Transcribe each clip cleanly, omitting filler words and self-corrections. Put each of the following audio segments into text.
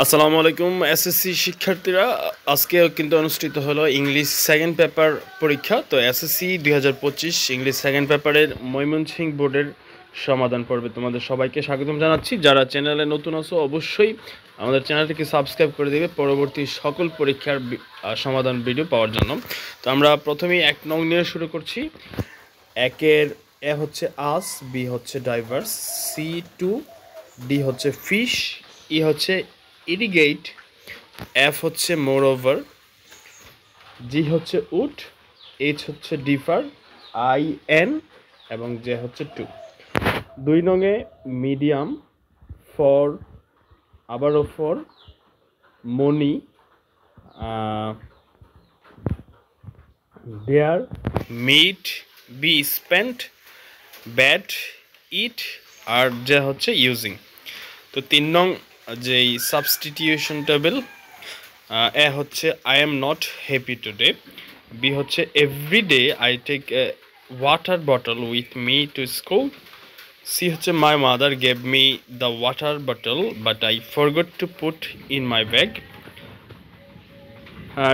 আসসালামু আলাইকুম এসএসসি শিক্ষার্থীরা, আজকে কিন্তু অনুষ্ঠিত হলো ইংলিশ সেকেন্ড পেপার পরীক্ষা। তো এসএসসি 2025 ইংলিশ সেকেন্ড পেপারের ময়মনসিংহ বোর্ডের সমাধান পর্বে তোমাদের সবাইকে স্বাগতম জানাচ্ছি। যারা চ্যানেলে নতুন আছো অবশ্যই আমাদের চ্যানেলটিকে সাবস্ক্রাইব করে দেবে পরবর্তী সকল পরীক্ষার সমাধান ভিডিও পাওয়ার জন্য। তো আমরা প্রথমেই 1 নং নিয়ে শুরু করছি। একের এ হচ্ছে আস, বি হচ্ছে ডাইভার্স, সি টু, ডি হচ্ছে ফিশ, ই হচ্ছে ইরিগেট, এফ হচ্ছে মোর ওভার, জি হচ্ছে উড, এইচ হচ্ছে ডিফার, আই এন এবং জে হচ্ছে টু। 2 নংয়ে মিডিয়াম, ফর, আবারও for, money, there, meet, be spent, but, it আর যে হচ্ছে ইউজিং। তো 3 নং যেই সাবস্টিটিউশন টেবিল, এ হচ্ছে I am not happy today, B হচ্ছে every day I take a water bottle with me to school, C হচ্ছে my mother gave me the water bottle but I forgot to put in my bag,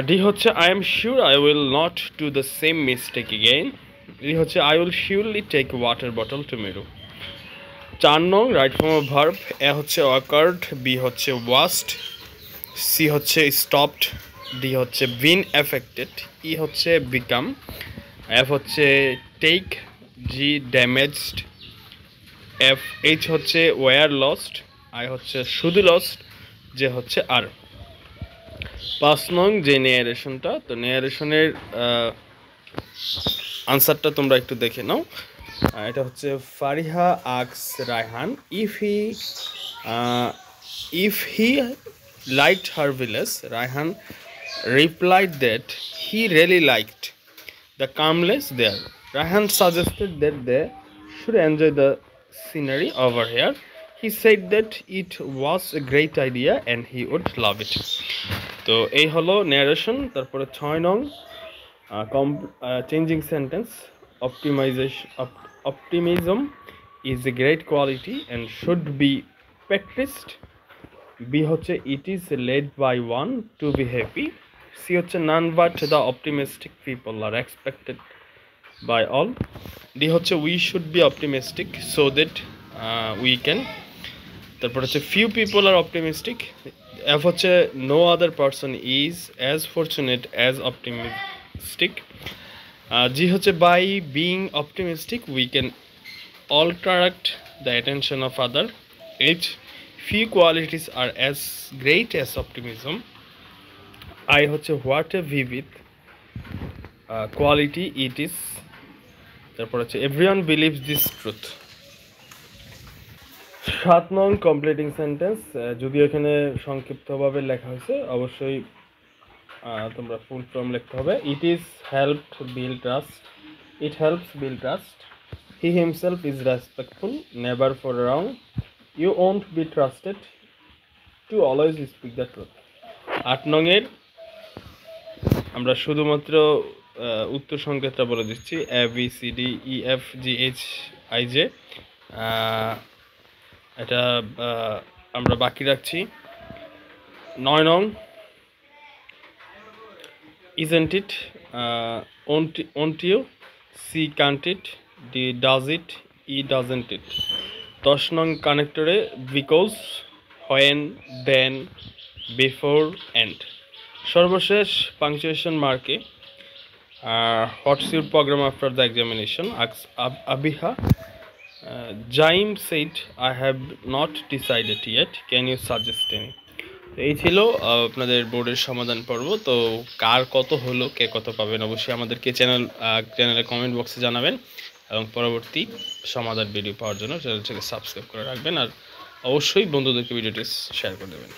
D হচ্ছে I am sure I will not do the same mistake again, E হচ্ছে I will surely take water bottle tomorrow. 4 নং right form of verb, A হচ্ছে occurred, B হচ্ছে waste, C হচ্ছে stopped, D হচ্ছে বিন affected, ই হচ্ছে become, F হচ্ছে take, জি damaged, F H হচ্ছে war lost, I হচ্ছে শুধু লস্ট, যে হচ্ছে আর। 5 নং যে নেয়ারেশনটা, তো নেয়ারেশনের আনসারটা তোমরা একটু দেখে নাও। এটা হচ্ছে Fariha আক্স Raihan if he liked her village. Raihan replied that he really liked the calmness there. Raihan suggested that they should enjoy the scenery over here. He said that it was a great idea and he would love it. তো এই হলো narration। তারপরে 6 নং changing sentence, optimism is a great quality and should be practiced. B হচ্ছে it is led by one to be happy, C হচ্ছে none but the optimistic people are expected by all, D হচ্ছে we should be optimistic so that we can. তারপর হচ্ছে few people are optimistic, F হচ্ছে no other person is as fortunate as optimistic, G হচ্ছে by being optimistic we can alteract the attention of other, H few qualities are as great as optimism, I হচ্ছে what a vivid quality it is, তারপর হচ্ছে everyone believes this truth। 7 নং completing sentence, যদিও এখানে সংক্ষিপ্তভাবে লেখা হয়েছে, অবশ্যই তোমরা ফুল ফর্ম লিখতে হবে। it helps build trust, he himself is respectful, never for wrong, you won't be trusted to always speak the truth। 8 নংয়ের আমরা শুধুমাত্র উত্তর সংকেতটা বলে দিচ্ছি, A B C D E F G H I J, এটা আমরা বাকি রাখছি। 9 নং isn't it, won't you, C can't it, D does it, E doesn't it। 10 নং কানেক্টরে because, when, then, before, and। সর্বশেষ পাংচুয়েশন মার্কে what's your programme after the examination, Abiha, Zaim said I have not decided yet, can you suggest any. এই ছিল আপনাদের বোর্ডের সমাধান পর্ব। তো কার কত হলো, কে কত পাবেন, অবশ্যই আমাদেরকে চ্যানেলে কমেন্ট বক্সে জানাবেন এবং পরবর্তী সমাধান ভিডিও পাওয়ার জন্য চ্যানেলটিকে সাবস্ক্রাইব করে রাখবেন আর অবশ্যই বন্ধুদেরকে ভিডিওটি শেয়ার করে দেবেন।